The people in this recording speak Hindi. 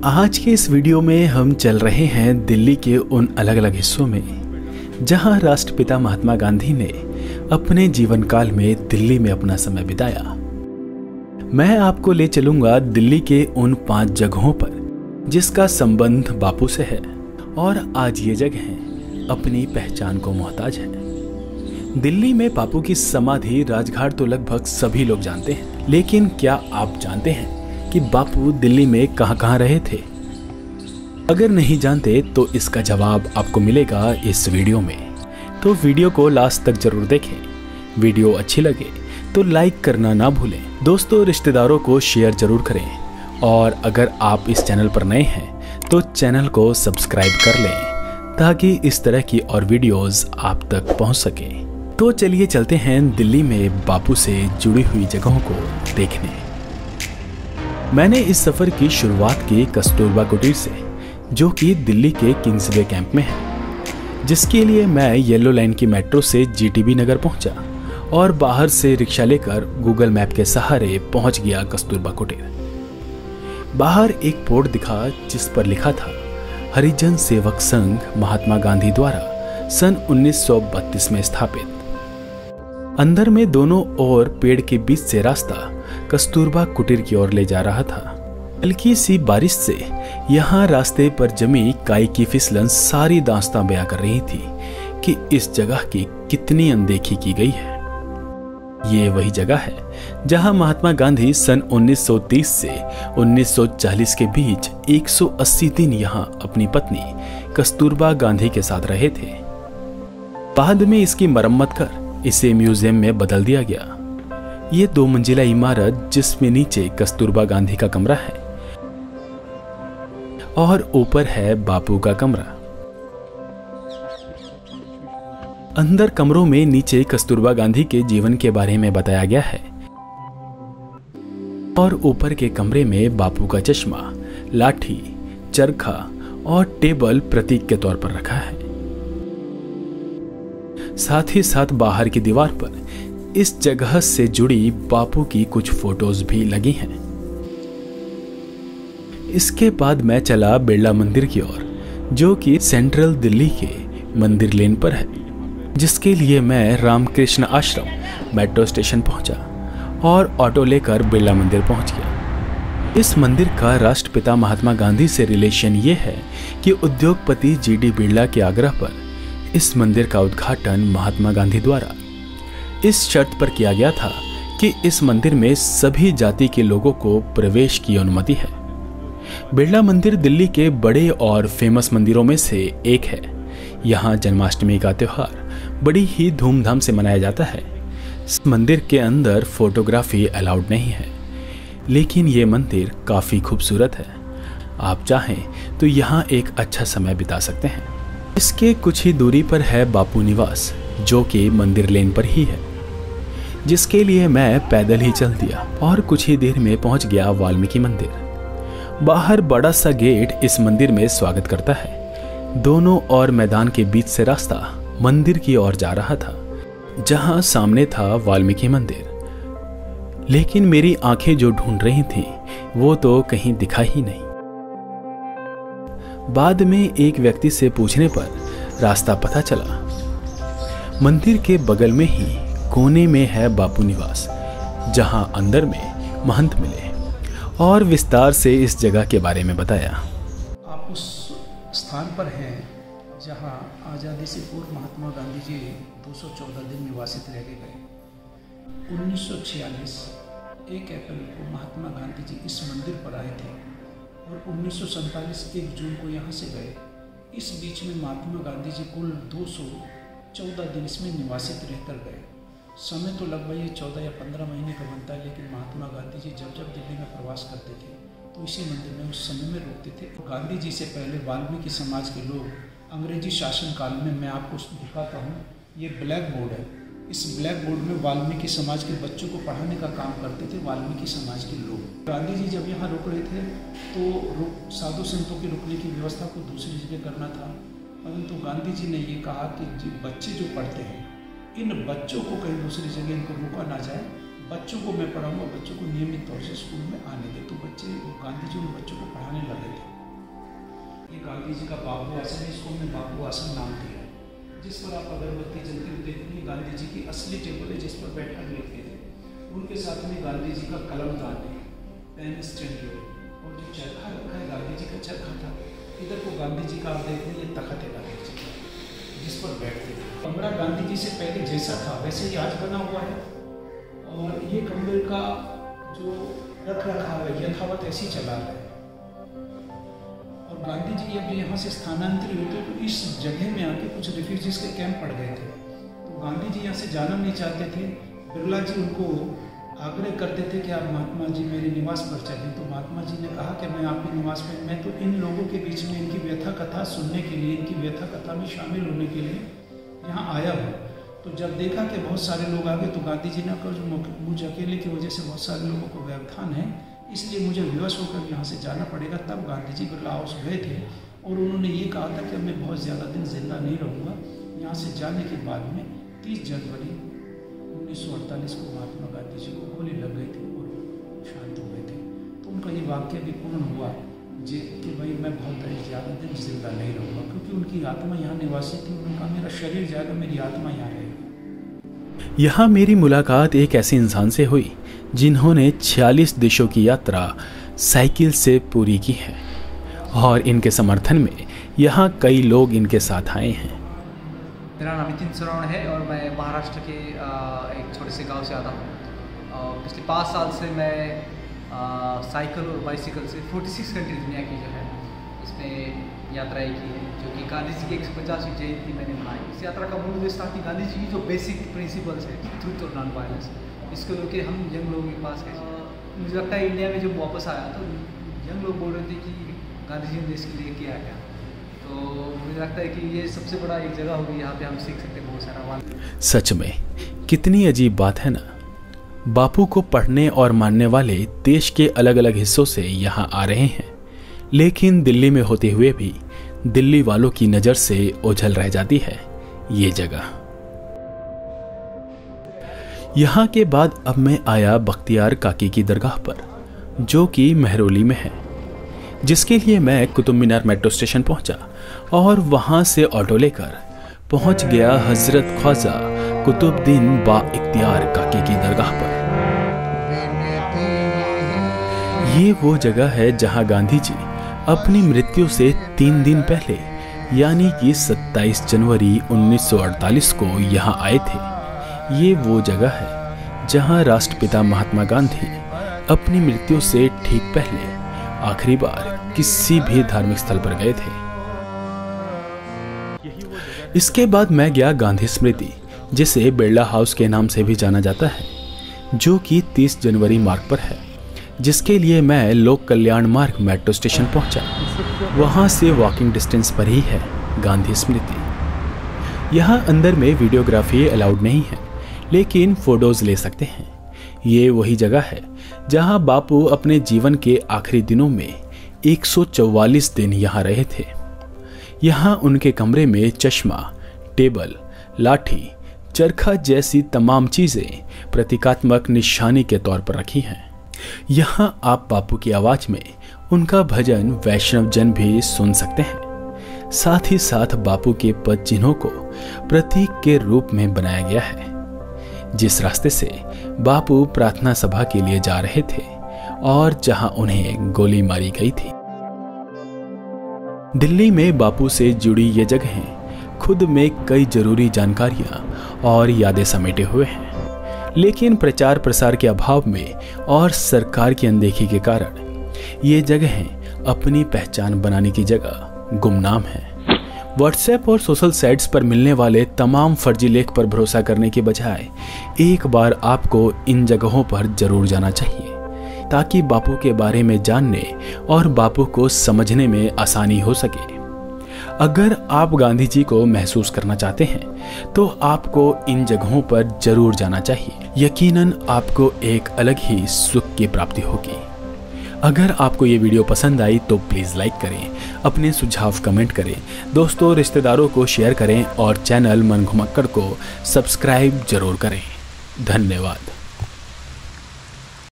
आज के इस वीडियो में हम चल रहे हैं दिल्ली के उन अलग अलग हिस्सों में जहां राष्ट्रपिता महात्मा गांधी ने अपने जीवन काल में दिल्ली में अपना समय बिताया। मैं आपको ले चलूंगा दिल्ली के उन 5 जगहों पर जिसका संबंध बापू से है और आज ये जगह अपनी पहचान को मोहताज है। दिल्ली में बापू की समाधि राजघाट तो लगभग सभी लोग जानते हैं, लेकिन क्या आप जानते हैं कि बापू दिल्ली में कहां रहे थे? अगर नहीं जानते तो इसका जवाब आपको मिलेगा इस वीडियो में, तो वीडियो को लास्ट तक जरूर देखें। वीडियो अच्छी लगे तो लाइक करना ना भूलें। दोस्तों रिश्तेदारों को शेयर जरूर करें और अगर आप इस चैनल पर नए हैं तो चैनल को सब्सक्राइब कर लें ताकि इस तरह की और वीडियोस आप तक पहुंच सके। तो चलिए चलते हैं दिल्ली में बापू से जुड़ी हुई जगहों को देखने। मैंने इस सफर की शुरुआत की कस्तूरबा कुटीर से, जो कि दिल्ली के किंग्सवे कैंप में है, जिसके लिए मैं येलो लाइन की मेट्रो से जीटीबी नगर पहुंचा और बाहर से रिक्शा लेकर गूगल मैप के सहारे पहुंच गया कस्तूरबा कुटीर। बाहर एक बोर्ड दिखा जिस पर लिखा था हरिजन सेवक संघ महात्मा गांधी द्वारा सन 1932 में स्थापित। अंदर में दोनों ओर पेड़ के बीच से रास्ता कस्तूरबा कुटीर की ओर ले जा रहा था। हल्की सी बारिश से यहाँ रास्ते पर जमी काई की फिसलन सारी दास्तां बयां कर रही थी कि इस जगह की कितनी अनदेखी की गई है। ये वही जगह है जहां महात्मा गांधी सन 1930 से 1940 के बीच 180 दिन यहाँ अपनी पत्नी कस्तूरबा गांधी के साथ रहे थे। बाद में इसकी मरम्मत कर इसे म्यूजियम में बदल दिया गया। ये 2 मंजिला इमारत जिसमें नीचे कस्तूरबा गांधी का कमरा है और ऊपर है बापू का कमरा। अंदर कमरों में नीचे कस्तूरबा गांधी के जीवन के बारे में बताया गया है और ऊपर के कमरे में बापू का चश्मा, लाठी, चरखा और टेबल प्रतीक के तौर पर रखा है। साथ ही साथ बाहर की दीवार पर इस जगह से जुड़ी बापू की कुछ फोटोज भी लगी हैं। इसके बाद मैं चला बिरला मंदिर की ओर, जो कि सेंट्रल दिल्ली के मंदिर लेन पर है, जिसके लिए मैं रामकृष्ण आश्रम मेट्रो स्टेशन पहुंचा और ऑटो लेकर बिरला मंदिर पहुंच गया। इस मंदिर का राष्ट्रपिता महात्मा गांधी से रिलेशन ये है कि उद्योगपति जीडी बिरला के आग्रह पर इस मंदिर का उद्घाटन महात्मा गांधी द्वारा इस शर्त पर किया गया था कि इस मंदिर में सभी जाति के लोगों को प्रवेश की अनुमति है। बिरला मंदिर दिल्ली के बड़े और फेमस मंदिरों में से एक है। यहाँ जन्माष्टमी का त्योहार बड़ी ही धूमधाम से मनाया जाता है। इस मंदिर के अंदर फोटोग्राफी अलाउड नहीं है, लेकिन ये मंदिर काफी खूबसूरत है। आप चाहें तो यहाँ एक अच्छा समय बिता सकते हैं। इसके कुछ ही दूरी पर है बापू निवास, जो कि मंदिर लेन पर ही है, जिसके लिए मैं पैदल ही चल दिया और कुछ ही देर में पहुंच गया वाल्मीकि मंदिर। बाहर बड़ा सा गेट इस मंदिर में स्वागत करता है। दोनों ओर मैदान के बीच से रास्ता मंदिर की ओर जा रहा था, जहां सामने था वाल्मीकि मंदिर। लेकिन मेरी आंखें जो ढूंढ रही थी वो तो कहीं दिखा ही नहीं। बाद में एक व्यक्ति से पूछने पर रास्ता पता चला। मंदिर के बगल में ही कोने में है बापू निवास, जहां अंदर में महंत मिले और विस्तार से इस जगह के बारे में बताया। आप उस स्थान पर हैं जहां आज़ादी से पूर्व महात्मा गांधी जी 214 दिन निवासित रह के गए। 1946 1 अप्रैल को महात्मा गांधी जी इस मंदिर पर आए थे और 1947 1 जून को यहाँ से गए। इस बीच में महात्मा गांधी जी कुल 214 दिन इसमें निवासित रहकर गए। समय तो लगभग ये 14 या 15 महीने का बनता है, लेकिन महात्मा गांधी जी जब दिल्ली में प्रवास करते थे तो इसी मंदिर में उस समय में रुकते थे। गांधी जी से पहले वाल्मीकि समाज के लोग अंग्रेजी शासन काल में, मैं आपको दिखाता हूँ, ये ब्लैक बोर्ड है। इस ब्लैक बोर्ड में वाल्मीकि समाज के बच्चों को पढ़ाने का काम करते थे वाल्मीकि समाज के लोग। गांधी जी जब यहाँ रुक रहे थे तो साधु संतों के रुकने की व्यवस्था को दूसरी जगह करना था, परंतु गांधी जी ने ये कहा कि बच्चे जो पढ़ते हैं इन बच्चों को कहीं दूसरी जगह इनको रोका ना जाए, बच्चों को मैं पढ़ाऊँगा, बच्चों को नियमित तौर से स्कूल में आने दे। तो बच्चे गांधी जी उन बच्चों को पढ़ाने लगे थे। गांधी जी का बाबू आसन है, इसको हमने बाबू आसन नाम दिया, जिस पर आप अगरबत्ती जलती हुई देखेंगे। गांधी जी की असली टेबल है जिस पर बैठकर लिखते थे। उनके साथ में गांधी जी का कलमदान है, पेन स्टैंड है, और जो चरखा रखा है गांधी जी का चरखा था। इधर को गांधी जी का आप देखते हैं, ये तखत है गांधी जी का जिस पर बैठते थे। कमरा गांधी जी से पहले जैसा था वैसे ही आज बना हुआ है, और ये कमरे का जो रख रखाव है यथावत ऐसी चला रहा है। और गांधी जी अब यहाँ से स्थानांतरित हुए तो इस जगह में आके कुछ रिफ्यूजीज के कैंप पड़ गए थे, तो गांधी जी यहाँ से जाना नहीं चाहते थे। बिरला जी उनको आग्रह करते थे कि आप महात्मा जी मेरे निवास पर चलें, तो महात्मा जी ने कहा कि मैं आपके निवास पर, मैं तो इन लोगों के बीच में इनकी व्यथा कथा सुनने के लिए, इनकी व्यथा कथा में शामिल होने के लिए यहाँ आया हूँ। तो जब देखा कि बहुत सारे लोग आ गए तो गांधी जी ने कहा मुझे अकेले की वजह से बहुत सारे लोगों को व्यवधान है, इसलिए मुझे विवश होकर यहाँ से जाना पड़ेगा। तब गांधी जी बिरला हाउस गए थे और उन्होंने ये कहा था कि मैं बहुत ज़्यादा दिन जिंदा नहीं रहूँगा। यहाँ से जाने के बाद में 30 जनवरी 1948 को महात्मा गांधी जी को गोली लग गई थी और शांत हो गए थे। तो उनका ये वाक्य भी पूर्ण हुआ कि भाई मैं बहुत ज़्यादा दिन जिंदा नहीं रहूँगा, क्योंकि उनकी आत्मा यहाँ निवासी थी। उन्होंने कहा मेरा शरीर जाएगा, मेरी आत्मा यहाँ रहेगी। यहाँ मेरी मुलाकात एक ऐसे इंसान से हुई जिन्होंने 46 देशों की यात्रा साइकिल से पूरी की है, और इनके समर्थन में यहाँ कई लोग इनके साथ आए हैं। मेरा नाम नितिन सरवण है और मैं महाराष्ट्र के एक छोटे से गांव से आता हूँ। पिछले 5 साल से मैं साइकिल और बाइसिकल से 46 कंट्री दुनिया की जो है इसमें यात्राएं की है, जो कि गांधी जी की 150वीं जयंती मैंने मनाई। इस यात्रा का मूल उद्देश्य था कि गांधी जी की जो बेसिक प्रिंसिपल्स है, ट्रुथ और नॉन वायलेंस, इसको लेके हम यंग लोगों के पास कैसे, मुझे लगता है इंडिया में जब वापस आया तो यंग लोग बोल रहे थे कि गांधी जी ने देश के लिए किया क्या। तो मुझे लगता है कि ये सबसे बड़ा एक जगह होगी, यहाँ पे हम सीख सकते हैं बहुत सारा। सच में कितनी अजीब बात है ना, बापू को पढ़ने और मानने वाले देश के अलग अलग हिस्सों से यहाँ आ रहे हैं, लेकिन दिल्ली में होते हुए भी दिल्ली वालों की नज़र से ओझल रह जाती है ये जगह। यहाँ के बाद अब मैं आया बख्तियार काकी की दरगाह पर, जो कि महरौली में है, जिसके लिए मैं कुतुब मीनार मेट्रो स्टेशन पहुंचा और वहां से ऑटो लेकर पहुंच गया हजरत ख्वाजा कुतुबुद्दीन बा इख्तियार काकी की दरगाह पर। ये वो जगह है जहां गांधी जी अपनी मृत्यु से 3 दिन पहले यानी कि 27 जनवरी 1948 को यहाँ आए थे। ये वो जगह है जहां राष्ट्रपिता महात्मा गांधी अपनी मृत्यु से ठीक पहले आखिरी बार किसी भी धार्मिक स्थल पर गए थे। इसके बाद मैं गया गांधी स्मृति, जिसे बिरला हाउस के नाम से भी जाना जाता है, जो कि 30 जनवरी मार्ग पर है, जिसके लिए मैं लोक कल्याण मार्ग मेट्रो स्टेशन पहुंचा। वहां से वॉकिंग डिस्टेंस पर ही है गांधी स्मृति। यहाँ अंदर में वीडियोग्राफी अलाउड नहीं है, लेकिन फोटोज ले सकते हैं। ये वही जगह है जहां बापू अपने जीवन के आखिरी दिनों में 144 दिन यहाँ रहे थे। यहाँ उनके कमरे में चश्मा, टेबल, लाठी, चरखा जैसी तमाम चीजें प्रतीकात्मक निशानी के तौर पर रखी हैं। यहाँ आप बापू की आवाज में उनका भजन वैष्णव जन भी सुन सकते हैं। साथ ही साथ बापू के पद चिन्हों को प्रतीक के रूप में बनाया गया है। जिस रास्ते से बापू प्रार्थना सभा के लिए जा रहे थे और जहां उन्हें गोली मारी गई थी। दिल्ली में बापू से जुड़ी ये जगहें खुद में कई जरूरी जानकारियां और यादें समेटे हुए हैं, लेकिन प्रचार प्रसार के अभाव में और सरकार की अनदेखी के कारण ये जगहें अपनी पहचान बनाने की जगह गुमनाम हैं। व्हाट्सएप और सोशल साइट्स पर मिलने वाले तमाम फर्जी लेख पर भरोसा करने के बजाय एक बार आपको इन जगहों पर जरूर जाना चाहिए, ताकि बापू के बारे में जानने और बापू को समझने में आसानी हो सके। अगर आप गांधी जी को महसूस करना चाहते हैं तो आपको इन जगहों पर जरूर जाना चाहिए। यकीनन आपको एक अलग ही सुख की प्राप्ति होगी। अगर आपको ये वीडियो पसंद आई तो प्लीज़ लाइक करें, अपने सुझाव कमेंट करें, दोस्तों रिश्तेदारों को शेयर करें और चैनल मन घुमक्कड़ को सब्सक्राइब जरूर करें। धन्यवाद।